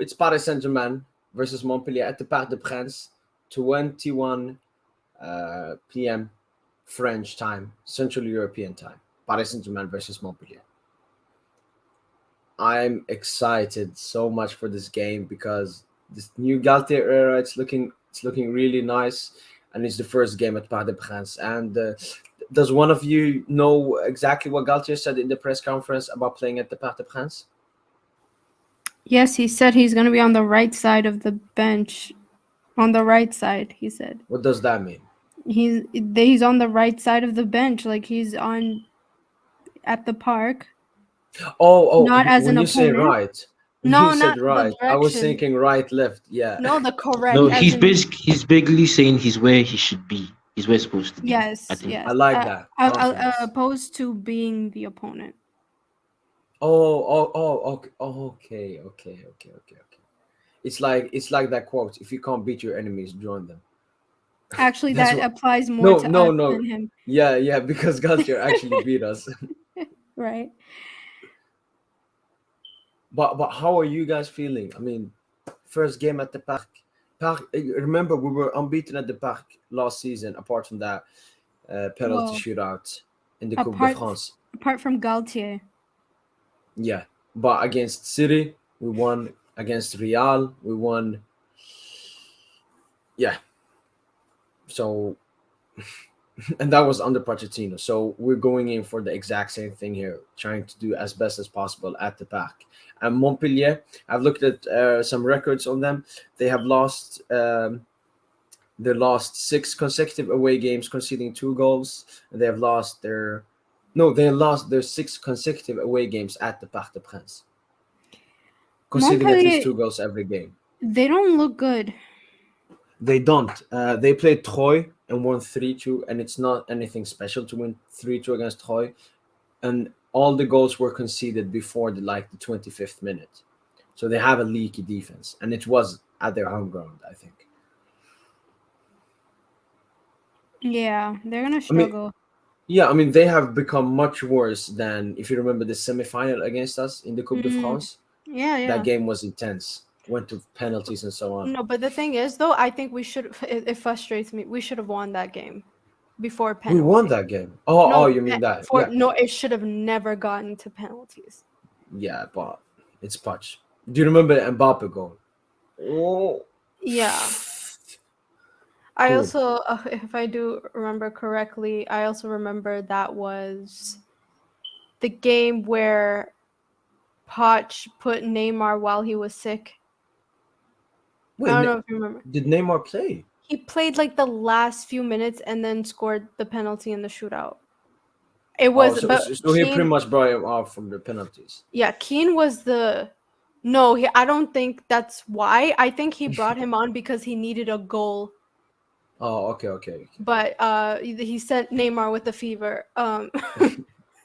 it's Paris Saint-Germain versus Montpellier at the Parc des Princes, 21 p.m. French time, Central European time. Paris Saint-Germain versus Montpellier. I'm excited so much for this game because this new Galtier era, it's looking really nice, and it's the first game at Parc des Princes. And does one of you know exactly what Galtier said in the press conference about playing at the Parc des Princes? Yes, he said he's going to be on the right side of the bench. On the right side, he said. What does that mean? He's on the right side of the bench, like he's on at the park. Not as when an you say opponent. right, when No, you not said the right, I was direction. thinking right, left. Yeah. No, the correct. No, as he's in- basically saying he's where he should be. He's where he's supposed to be. Yes, I think. yes. I like that. Confidence. Opposed to being the opponent. Okay. It's like that quote: if you can't beat your enemies, join them. Actually, That's that what- applies more to us than him. Yeah, because Galtier actually beat us. Right. But how are you guys feeling? I mean, first game at the Parc. Remember, we were unbeaten at the Parc last season. Apart from that penalty shootout in the Coupe de France. Apart from Galtier. Yeah, but against City, we won. Against Real, we won. Yeah. So, and that was under Pochettino. So we're going in for the exact same thing here, trying to do as best as possible at the Parc. And Montpellier, I've looked at some records on them. They have lost. They lost 6 consecutive away games, conceding 2 goals. And they lost their 6 consecutive away games at the Parc des Princes, conceding at least 2 goals every game. They don't look good. They don't. They played Troyes and won 3-2, and it's not anything special to win 3-2 against Troyes. And all the goals were conceded before the 25th minute. So they have a leaky defense, and it was at their home ground, I think. Yeah, they're gonna struggle. I mean, they have become much worse than, if you remember, the semi-final against us in the Coupe de France. Yeah. That game was intense. Went to penalties and so on. No, but the thing is, though, I think we should. It frustrates me. We should have won that game before penalties. We won that game. Oh, you mean that? Yeah. No, it should have never gotten to penalties. Yeah, but it's Poch. Do you remember the Mbappe goal? Oh. Yeah. I also, if I do remember correctly, I also remember that was the game where Poch put Neymar while he was sick. Wait, I don't know if you remember. Did Neymar play? He played like the last few minutes and then scored the penalty in the shootout. It was, so he pretty much brought him off from the penalties. Yeah, Keane was the. No, I don't think that's why. I think he brought him on because he needed a goal. Oh, okay. But he sent Neymar with the fever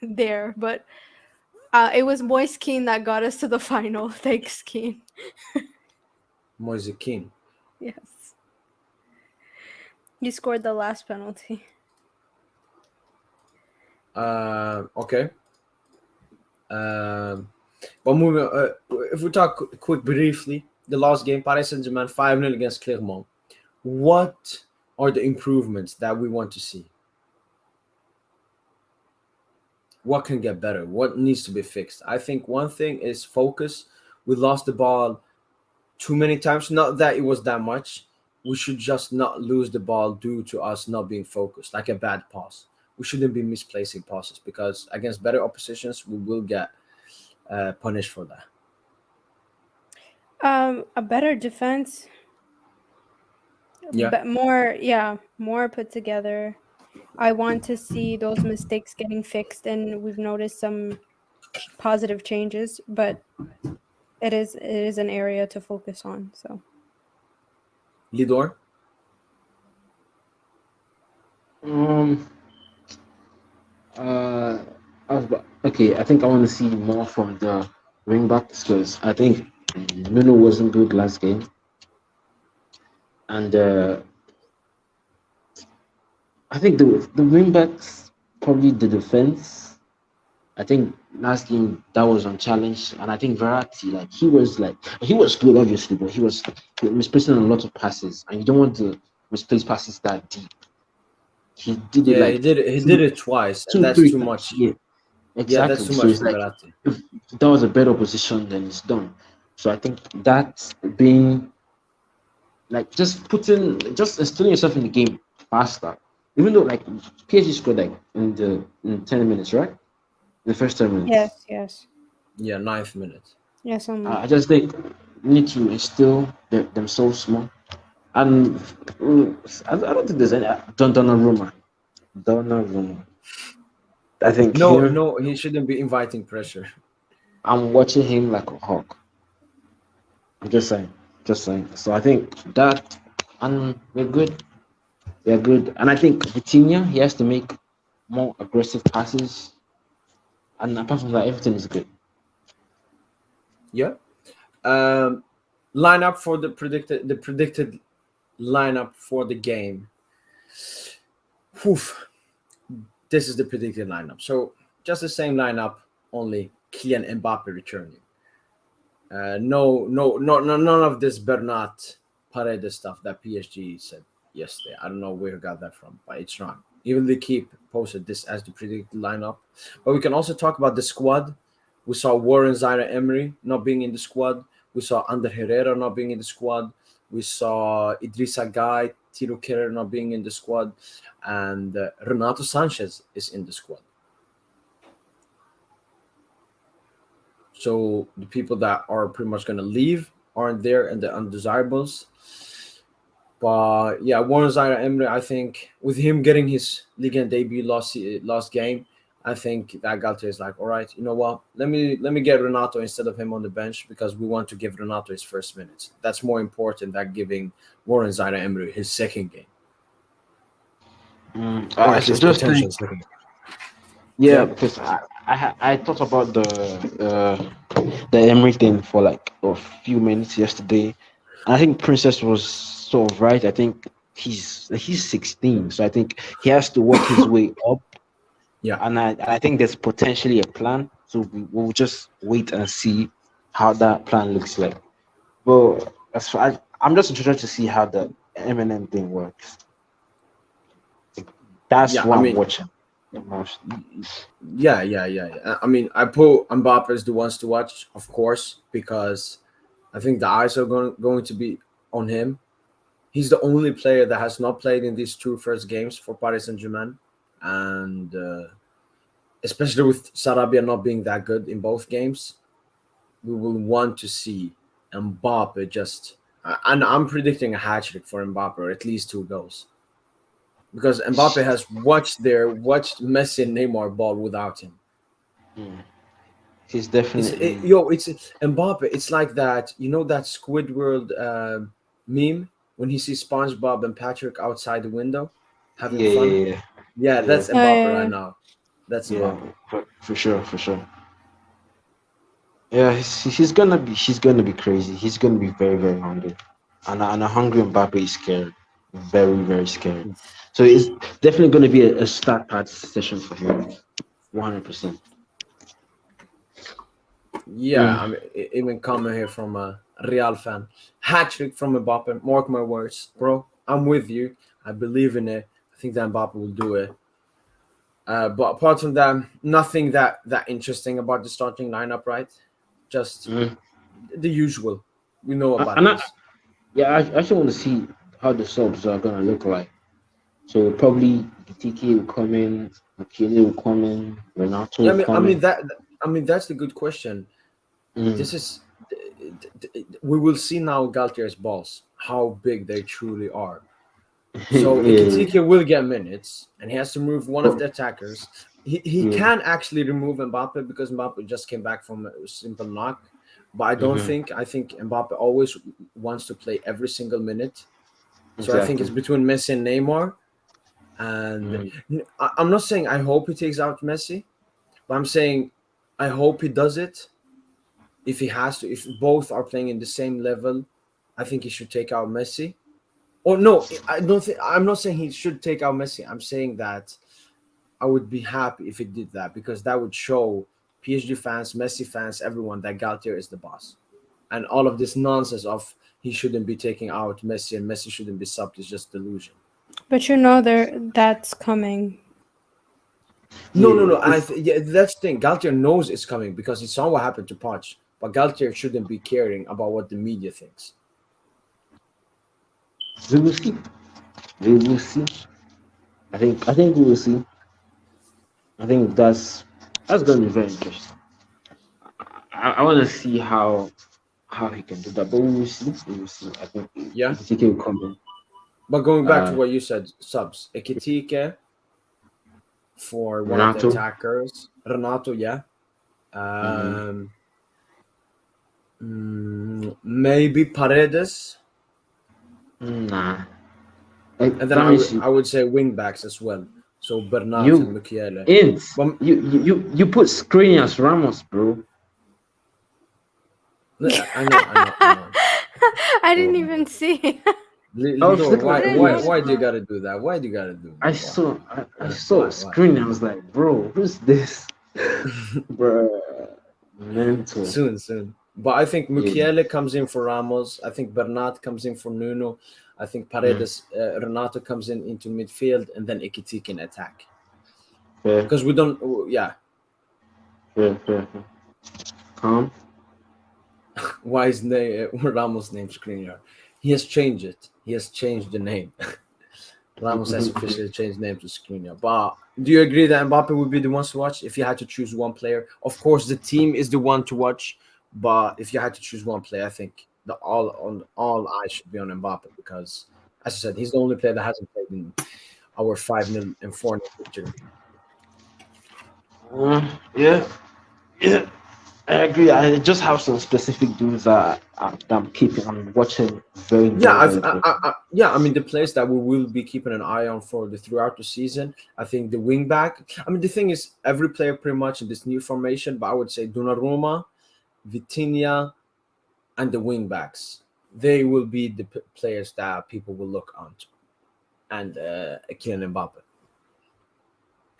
there. But it was Moise Keane that got us to the final. Thanks, Keane. Moise Keane. Yes. He scored the last penalty. Okay. But moving, if we talk briefly, the last game, Paris Saint-Germain 5-0 against Clermont. What are the improvements that we want to see? What can get better? What needs to be fixed? I think one thing is focus. We lost the ball too many times. Not that it was that much. We should just not lose the ball due to us not being focused, like a bad pass. We shouldn't be misplacing passes because against better oppositions, we will get punished for that. A better defense. Yeah. But more put together. I want to see those mistakes getting fixed, and we've noticed some positive changes, but it is an area to focus on. So, Lidor? I think I want to see more from the wing backs because I think Nuno wasn't good last game, and I think the wing backs, probably the defense, I think last game that was unchallenged, and I think Verratti, he was good obviously, but he misplacing a lot of passes, and you don't want to misplace passes that deep. He did it Yeah, like he did it twice, and two, that's three too times. much. Yeah, Yeah, that's exactly. too So much it's for like Verratti. if that was a better position, then it's done. So I think that being like just instilling yourself in the game faster. Even though like PSG scored like in 10 minutes, right? In the first 10 minutes. Yes, yes, Yeah, ninth minute. yes. I just think need to instill themselves more. And I don't think there's any Donnarumma. Donnarumma. I think No, him. no, he shouldn't be inviting pressure. I'm watching him like a hawk. I'm just saying, just saying. So I think that, and we're good. We're good. And I think Vitinha, he has to make more aggressive passes. And apart from that, everything is good. Yeah. Um, Lineup for the predicted lineup for the game. Whew, this is the predicted lineup. So just the same lineup, only Kylian Mbappe returning. No, none of this Bernat Paredes stuff that PSG said yesterday. I don't know where he got that from, but it's wrong. Even the keep posted this as the predicted lineup. But we can also talk about the squad. We saw Warren Zaire Emery not being in the squad. We saw Ander Herrera not being in the squad. We saw Idrissa Gueye, Tiro Kerrer not being in the squad, and Renato Sanchez is in the squad. So the people that are pretty much going to leave aren't there, and the undesirables. But yeah, Warren Zaire Emery, I think with him getting his Ligue 1 debut last game, I think that Galtier is like, all right, you know what? Let me get Renato instead of him on the bench because we want to give Renato his first minutes. That's more important than giving Warren Zaire Emery his second game, or I at least just think, potential second. yeah, Yeah, because I thought about the Emery thing for like a few minutes yesterday. And I think Princess was sort of right. I think he's 16, so I think he has to work his way up. yeah, And I think there's potentially a plan. So we'll just wait and see how that plan looks like. Well, I'm just interested to see how the Eminem thing works. That's yeah. what I I'm mean, watching the most. yeah. I mean, I put Mbappe as the ones to watch, of course, because I think the eyes are going to be on him. He's the only player that has not played in these two first games for Paris Saint-Germain, and especially with Sarabia not being that good in both games, we will want to see Mbappe just. And I'm predicting a hat trick for Mbappe, or at least two goals, because Mbappe has watched Messi and Neymar ball without him. Mm. He's definitely It's Mbappe. It's like that. You know that Squidward meme when he sees SpongeBob and Patrick outside the window having yeah, fun. yeah, Yeah, yeah, that's Oh, Mbappe right yeah, now. That's yeah, Mbappe. for sure, for sure. Yeah, he's gonna be crazy. He's gonna be very, very hungry, and a hungry Mbappe is scared, very, very scared. So it's definitely gonna be a start part session for him, 100%. Yeah, I mean, even comment here from a Real fan. Hat trick from Mbappe. Mark my words, bro. I'm with you. I believe in it. I think that Mbappe will do it. But apart from that, nothing that interesting about the starting lineup, right? Just Mm. the usual. We know about And this. yeah, I actually want to see how the subs are gonna look like. So probably TK will come in, Akili will come in, Renato Yeah, will come in. I mean that's the good question. Mm. This is we will see now Galtier's balls, how big they truly are. So Yeah, Ekitike will get minutes, and he has to move one of but the attackers. He yeah. can actually remove Mbappe because Mbappe just came back from a simple knock. But I don't Hmm. think I think Mbappe always wants to play every single minute. So I think it's Exactly. between Messi and Neymar. And Mm. I'm not saying I hope he takes out Messi, but I'm saying I hope he does it if he has to. If both are playing in the same level, I think he should take out Messi. Or no, I don't think. I'm not saying he should take out Messi. I'm saying that I would be happy if it did that because that would show PSG fans, Messi fans, everyone that Galtier is the boss. And all of this nonsense of he shouldn't be taking out Messi and Messi shouldn't be subbed is just delusion. But you know that's coming. No, no, Yeah, no. Yeah, that's the thing. Galtier knows it's coming because he saw what happened to Poch. But Galtier shouldn't be caring about what the media thinks. we will see. We will see. I think we will see. I think that's going to be very interesting. I want to see how he can do that, but we will see. We will see. I think Yeah. Ekitike will come in. But going back to Uh, what you said, subs. Ekitike for one of the Renato. attackers. Renato, yeah. Mm-hmm. Um, maybe Paredes. Nah. And then Let me see. I would say wing backs as well. So Bernat and You Mukiele. int. But You put Skriniar as Ramos, bro. I know. I Oh didn't my even god. see. I was Lidor, looking I at why didn't why Skriniar. why do you notice gotta do that? Why do you gotta do I that? Why? saw I saw Why? Skriniar. I was like, bro, who's this? Bro, mental. Soon. But I think Yeah. Mukiele comes in for Ramos. I think Bernat comes in for Nuno. I think Mm. Paredes, Renato comes in into midfield, and then Ekitike in attack. Fair, Because we don't, yeah. fair. Calm. Why is Ramos' name Skriniar? He has changed it. He has changed the name. Ramos has officially changed name to Skriniar. But do you agree that Mbappe would be the ones to watch if you had to choose one player? Of course, the team is the one to watch. But if you had to choose one player, I think the all eyes should be on Mbappe because, as I said, he's the only player that hasn't played in our 5-0 and 4-0 victory. Yeah, yeah. I agree. I just have some specific dudes that I'm watching Yeah, very closely. yeah. I mean, the players that we will be keeping an eye on for the throughout the season. I think the wing back. I mean, the thing is, every player pretty much in this new formation. But I would say Donnarumma, Vitinha, and the wing backs. They will be the players that people will look onto, and Kylian Mbappe.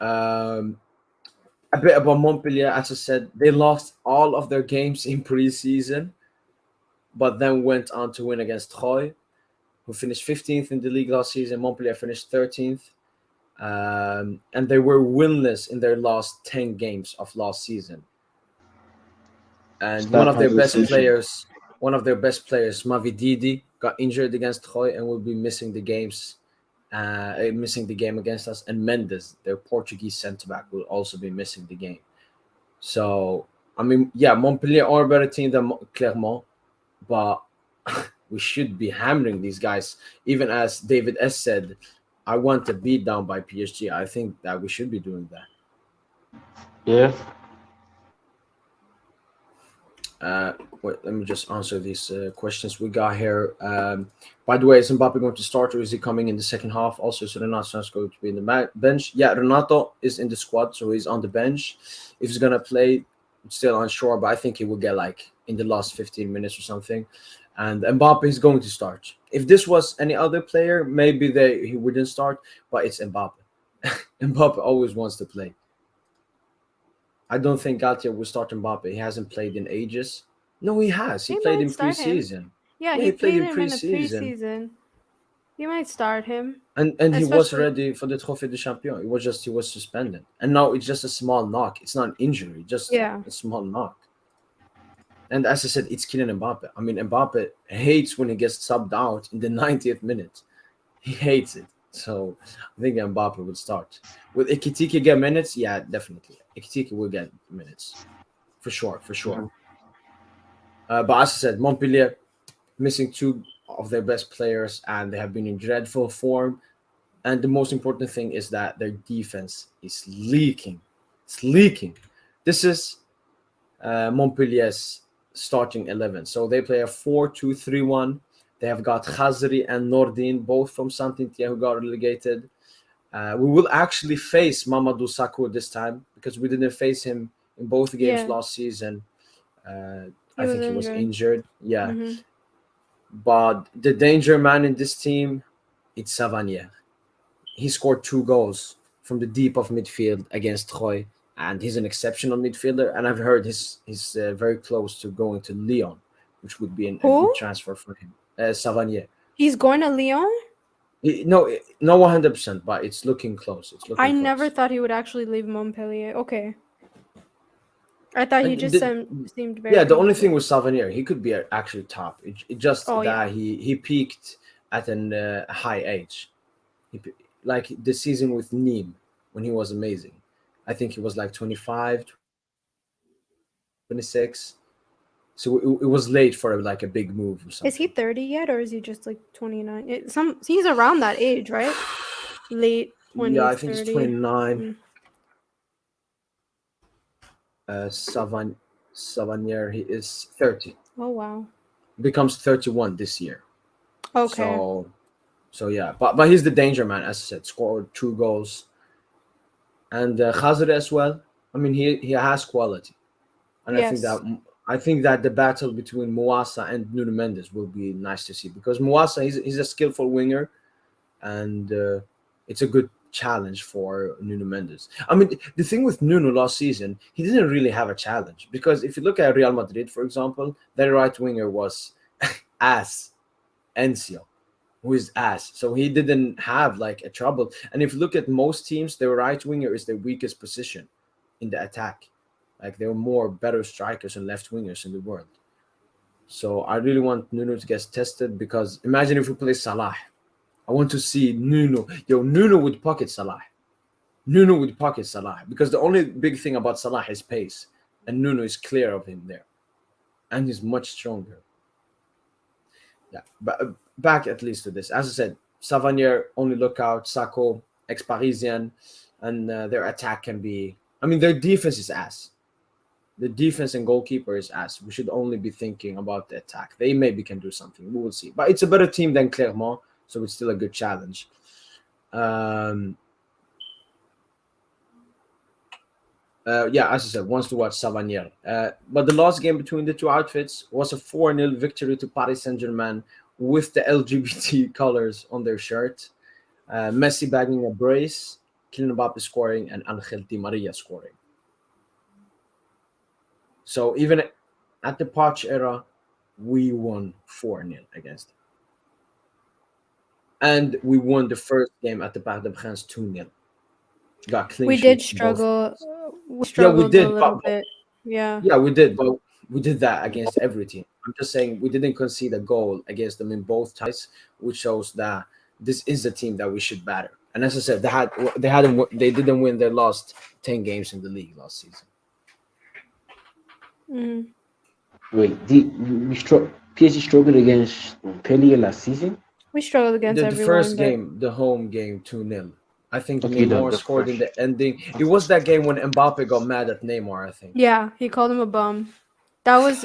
Um, a bit about Montpellier, as I said, they lost all of their games in preseason, but then went on to win against Troyes, who finished 15th in the league last season. Montpellier finished 13th. And they were winless in their last 10 games of last season. And Start conversation. one of their best players, Mavididi, got injured against Troy and will be missing the missing the game against us. And Mendes, their Portuguese centre back, will also be missing the game. So, I mean, yeah, Montpellier are a better team than Clermont, but we should be hammering these guys. Even as David S said, I want to beat down by PSG. I think that we should be doing that. Yeah. Wait, let me just answer these questions we got here. By the way, is Mbappe going to start or is he coming in the second half? Also, is Renato going to be in the bench? Yeah, Renato is in the squad, so he's on the bench. If he's going to play, still unsure, but I think he will get like in the last 15 minutes or something. And Mbappe is going to start. If this was any other player, maybe he wouldn't start, but it's Mbappe. Mbappe always wants to play. I don't think Galtier will start Mbappe. He hasn't played in ages. No, he has. He He played might in start him. preseason. Yeah, Yeah, he he played played in him in the preseason. preseason. You might start him, And he was especially. ready for the Trophée de Champion. He was suspended. And now it's just a small knock. It's not an injury, just Yeah, a small knock. And as I said, it's Kylian Mbappe. I mean, Mbappe hates when he gets subbed out in the 90th minute. He hates it. So I think Mbappe would start. Will Ekitike get minutes? Yeah, definitely. Ekitike will get minutes. For sure. Mhm. But as I said, Montpellier missing two of their best players and they have been in dreadful form. And the most important thing is that their defense is leaking. It's leaking. This is Montpellier's starting 11. So they play a 4-2-3-1. They have got Khazri and Nordin, both from Saint-Étienne, who got relegated. We will actually face Mamadou Sakho this time because we didn't face him in both games yeah, last season. Uh, he I was think he was injured. injured. Yeah. Mm-hmm. But the danger man in this team, it's Savanier. He scored 2 goals from the deep of midfield against Troy, and he's an exceptional midfielder. And I've heard he's very close to going to Lyon, which would be a good Who? transfer for him. Savanier. He's going to Lyon? No, not 100%, but it's looking close. It's I looking never close. thought he would actually leave Montpellier. Okay. I thought he And just the, seemed very yeah, the only comfortable. thing with Savanier, he could be actually top. It just Oh, yeah. that he peaked at an high age. Like the season with Nîmes when he was amazing. I think he was like 25, 26. So it was late for like a big move or Is he something. 30 yet, or is he just like 29? He's around that age, right? Late Yeah, 20s, I think he's 30. 29. Mm. Savanier, he is 30. Oh, wow. Becomes 31 this year. Okay. So yeah, but he's the danger man, as I said. Scored 2 goals, and Khazri as well. I mean, he has quality, and Yes. I think that the battle between Muasa and Nuno Mendes will be nice to see because Muasa he's a skillful winger, and it's a good challenge for Nuno Mendes. I mean, the thing with Nuno last season, he didn't really have a challenge because if you look at Real Madrid, for example, their right winger was ass Encio, who is ass. So he didn't have like a trouble. And if you look at most teams, their right winger is their weakest position in the attack. Like there are more better strikers and left wingers in the world. So I really want Nuno to get tested because imagine if we play Salah. I want to see Nuno. Yo, Nuno would pocket Salah. Nuno would pocket Salah because the only big thing about Salah is pace, and Nuno is clear of him there, and he's much stronger. Yeah, but back at least to this. As I said, Savanier, only lookout, Sako, ex-Parisien, and their attack can be. I mean, their defense is ass. The defense and goalkeeper is ass. We should only be thinking about the attack. They maybe can do something. We will see. But it's a better team than Clermont, so it's still a good challenge. Um, yeah, as I said, wants to watch Savanier. But the last game between the two outfits was a 4-0 victory to Paris Saint-Germain with the LGBT colors on their shirt. Messi bagging a brace, Kylian Mbappe scoring, and Angel Di Maria scoring. So even at the Poch era, we won 4-0 against them. And we won the first game at the Parc des Princes 2-0. Got clean We did sheets both struggle. games. We Yeah, we struggled a did, little bit. Yeah. yeah, we did, but we did that against every team. I'm just saying we didn't concede a goal against them in both ties, which shows that this is a team that we should batter. And as I said, they didn't win their last 10 games in the league last season. Mm. Wait, PSG struggled against Montpellier last season? We struggled against The everyone, first but game, the home game, 2-0. I think Okay, Neymar the scored in first. the ending. It was that game when Mbappe got mad at Neymar, I think. yeah, he called him a bum. That was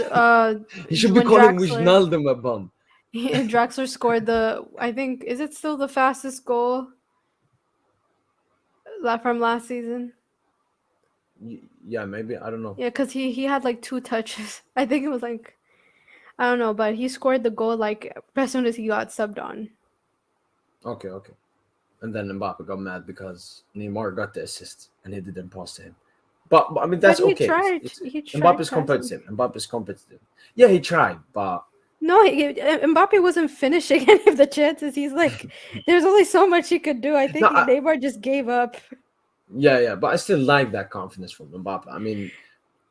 He should be when calling Draxler Wijnaldum a bum. Draxler scored I think, is it still the fastest goal from last season? Yeah, maybe. I don't know. Yeah, because he had like 2 touches. I think it was like, I don't know, but he scored the goal like as soon as he got subbed on. Okay. And then Mbappe got mad because Neymar got the assist and he didn't pass to him. But I mean, But that's okay. he tried Mbappe's passing. competitive. Mbappe's competitive. Yeah, he tried, but No, Mbappe wasn't finishing any of the chances. He's like, there's only so much he could do. I no, think Neymar just gave up. yeah. But I still like that confidence from Mbappe. I mean,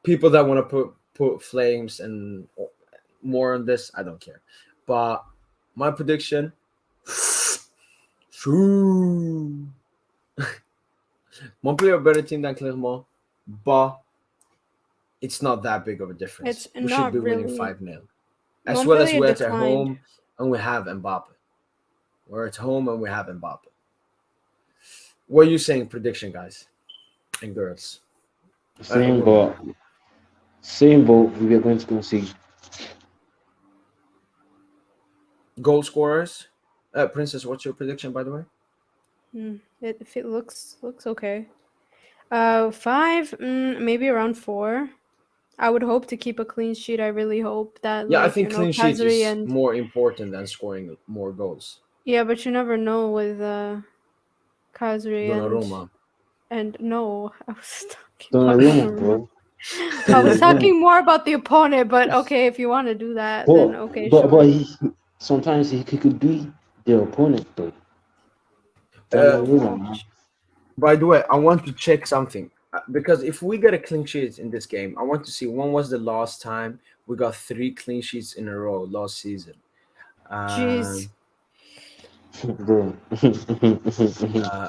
people that want to put flames and more on this, I don't care. But my prediction, shoo. Montpellier a better team than Clermont, but it's not that big of a difference. It's We should not be winning really. 5-0. As well as Montpellier we're at our declined. home and we have Mbappe. We're at home and we have Mbappe. What are you saying, prediction, guys and girls? Same Women. but same boat. We are going to concede. Goal scorers. Princess, what's your prediction, by the way? If it looks okay. 5, maybe around 4. I would hope to keep a clean sheet. I really hope that, Yeah, I like, think clean sheet Kazri is and more important than scoring more goals. yeah, but you never know with Kazri and Donnarumma. And no, I was talking about Donnarumma, Donnarumma. bro. I was Donnarumma. talking more about the opponent, but okay, if you want to do that, then But okay, but sure. sometimes he could be the opponent though. Uh, Donnarumma, man. by the way, I want to check something because if we get a clean sheet in this game, I want to see when was the last time we got three clean sheets in a row last season. Jeez, Um, Bro. uh,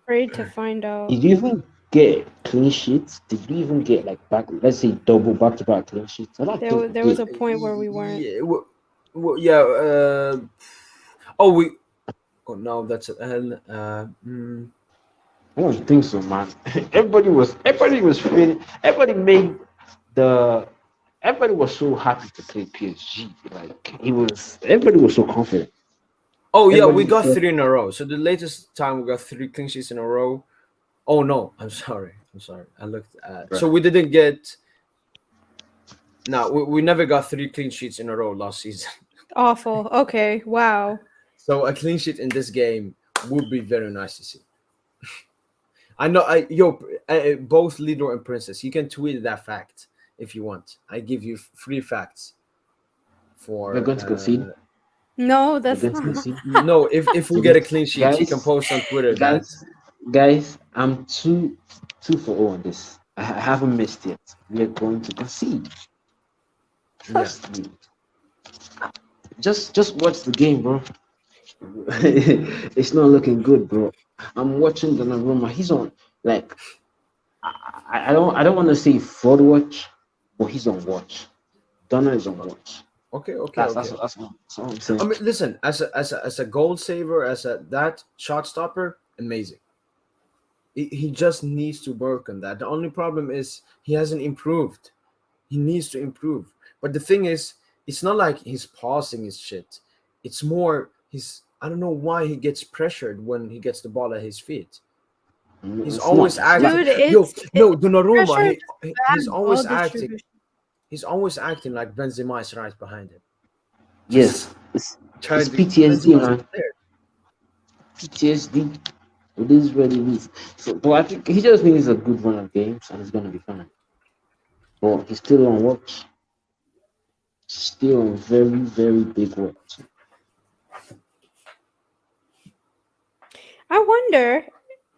afraid to find out. Did you even get clean sheets? Did you even get like back, let's say double back to back clean sheets? I don't think we There was did. a point where we weren't. yeah, yeah. Oh, we. Oh no, that's a L. I don't think so, man. Everybody was feeling, the, everybody was so happy to play PSG. Like, everybody was so confident. Oh yeah, we Everybody got felt, three in a row. So the latest time we got three clean sheets in a row. Oh no, I'm sorry. I'm sorry. I looked at. So bruh. we didn't get. No, we never got three clean sheets in a row last season. Awful. Okay, wow. So a clean sheet in this game would be very nice to see. I know. Both Lidor and Princess. You can tweet that fact if you want. I give you free facts We're for. going to concede. No, We're that's going to not. concede. No, if we We're get going a to, clean sheet, you can guys, post on Twitter that. guys, guys, I'm two for all on this. I haven't missed yet. We're going to concede. Yeah. Trust me. Just watch the game, bro. It's not looking good, bro. I'm watching Donnarumma. He's on, like, I don't want to say fraud watch, but he's on watch. Donna is on watch. Okay. Okay. That's that's Okay. that's, that's what I'm saying. I mean, listen. As a goal saver, as a that shot stopper, amazing. He just needs to work on that. The only problem is he hasn't improved. He needs to improve. But the thing is, it's not like he's passing his shit. It's more he's. I don't know why he gets pressured when he gets the ball at his feet. He's It's not. always It's not. acting. Dude, Yo, it, no, Donnarumma. pressure is He's bad ball always acting. distribution. He's always acting like Benzema is right behind him. Just Yes, it's trying to. PTSD, Benzema's man. not there. PTSD. It is what it is. So, but I think he just needs a good run of games, and it's gonna be fine. But he's still on watch. Still on very, very big watch. I wonder,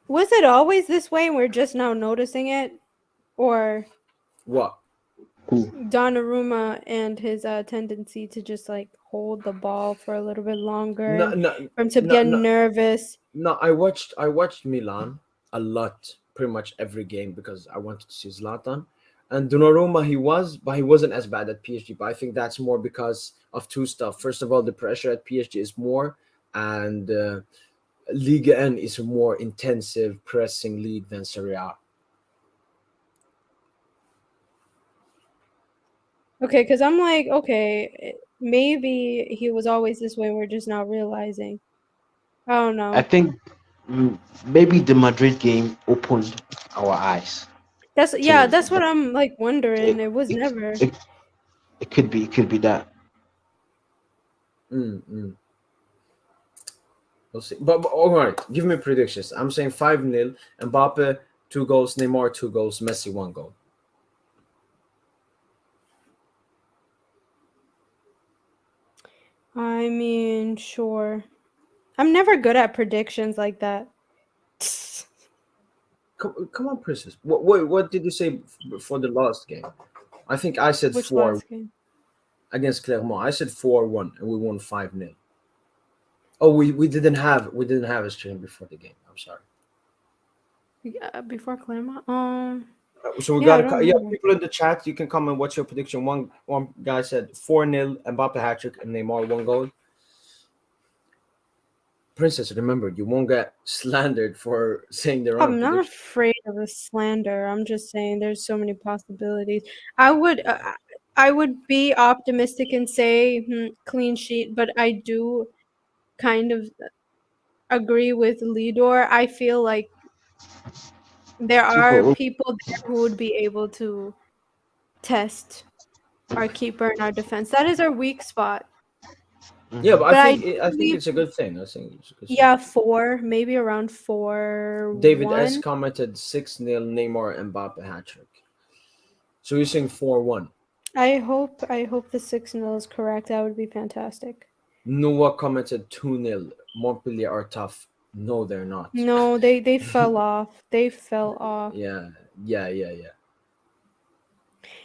was it always this way and we're just now noticing it? Or What? Cool. Donnarumma and his tendency to just like hold the ball for a little bit longer No, and no, for him to no, get no, nervous. no. I watched Milan a lot, pretty much every game because I wanted to see Zlatan. And Donnarumma, but he wasn't as bad at PSG. But I think that's more because of two stuff. First of all, the pressure at PSG is more, and Liga N is a more intensive pressing league than Serie A. Okay, because I'm like, okay, maybe he was always this way. We're just now realizing. I don't I know. think maybe the Madrid game opened our eyes Yeah, to that's what I'm like wondering. it. It was It, never. it, it could be that. Mm-mm. We'll see. But all right, give me predictions. I'm saying 5-0. Mbappe 2 goals, Neymar 2 goals, Messi 1 goal. I mean, sure. I'm never good at predictions like that. Come on, Princess. What did you say for the last game? I think I said Which 4 last game? against Clermont. I said 4-1 and we won 5-0. Oh, we didn't have a stream before the game. I'm sorry. Yeah, before Claremont. So we Yeah, I got don't remember. people in the chat. You can comment. What's your prediction? One guy said 4-0, Mbappe hat trick, and Neymar 1 goal. Princess, remember you won't get slandered for saying the wrong I'm not prediction. afraid of a slander. I'm just saying there's so many possibilities. I would I would be optimistic and say clean sheet, but I do kind of agree with Lidor. I feel like there Two are for people there who would be able to test our keeper and our defense. That is our weak spot. Yeah, but But I I think believe, it's a good thing. I think it's a good thing. yeah, four, maybe around four David S one. commented 6-0 Neymar Mbappe hat trick. So you're saying 4-1. I hope the 6-0 is correct. That would be fantastic. Noah commented 2-0 Montpellier are tough. No, they're not. No, they fell off. They fell off. Yeah, yeah.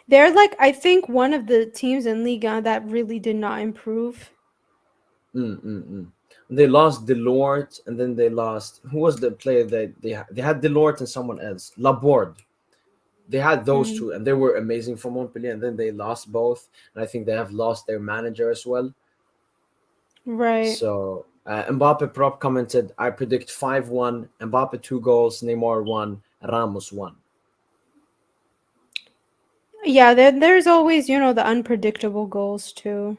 They're like, I think, one of the teams in Liga that really did not improve. Mm. They lost Delort, and then they lost. Who was the player that they had? Delort and someone else. Laborde. They had those Mm, two, and they were amazing for Montpellier. And then they lost both, and I think they have lost their manager as well. right. So Mbappe prop commented, "I predict 5-1. Mbappe 2 goals, Neymar 1, Ramos 1." Yeah, there's always, the unpredictable goals too.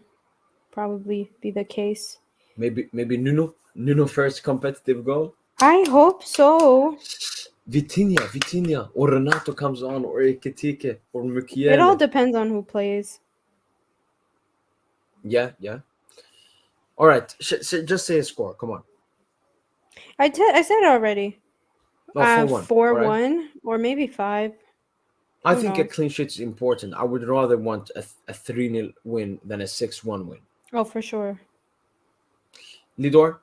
Probably be the case. Maybe Nuno first competitive goal. I hope so. Vitinha, or Renato comes on, or Ekitike, or It all Mukiele. depends on who plays. Yeah. All right, just say a score. Come on. I said it already. No, 4-1. Four All right. one or maybe five. I Who think a knows? clean sheet is important. I would rather want a 3-0 win than a 6-1 win. Oh, for sure. Lidor,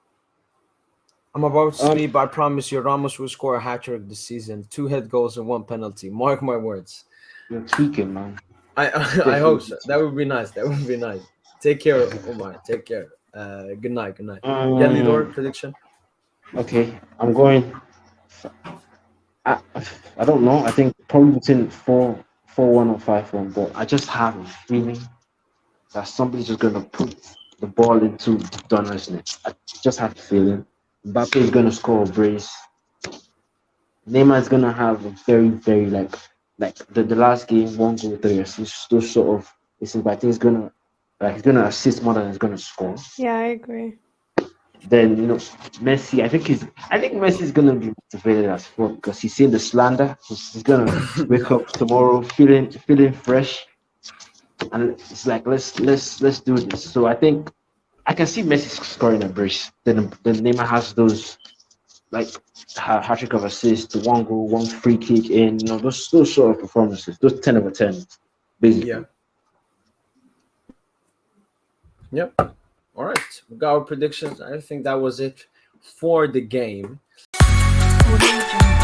I'm about to Um, sleep. I promise you, Ramos will score a hat trick this season. 2 head goals and 1 penalty. Mark my words. you're tweaking, man. I I hope Definitely so. That tweaking. would be nice. That would be nice. Take care, Omar. Take care. Good night. Good night. Yeah, Lidor, Um, prediction. okay, I'm going. I, I don't know. I think probably between 4-1 or 5-1, but I just have a feeling that somebody's just gonna put the ball into Donner's net. I just have a feeling. Mbappe is gonna score a brace. Neymar is gonna have a very, very like the last game, 1 goal, 3 assists. Those sort of listen, but I think he's gonna assist more than he's gonna score. Yeah, I agree. Then Messi. I think Messi is gonna be motivated as fuck because he's seen the slander. He's gonna wake up tomorrow feeling fresh, and it's like let's do this. So I think I can see Messi scoring a brace. Then Neymar has those like hat trick of assists, 1 goal, 1 free kick, and those sort of performances, those 10 over 10, Yeah. basically. Yep. All right. We got our predictions. I think that was it for the game. Audio Jungle.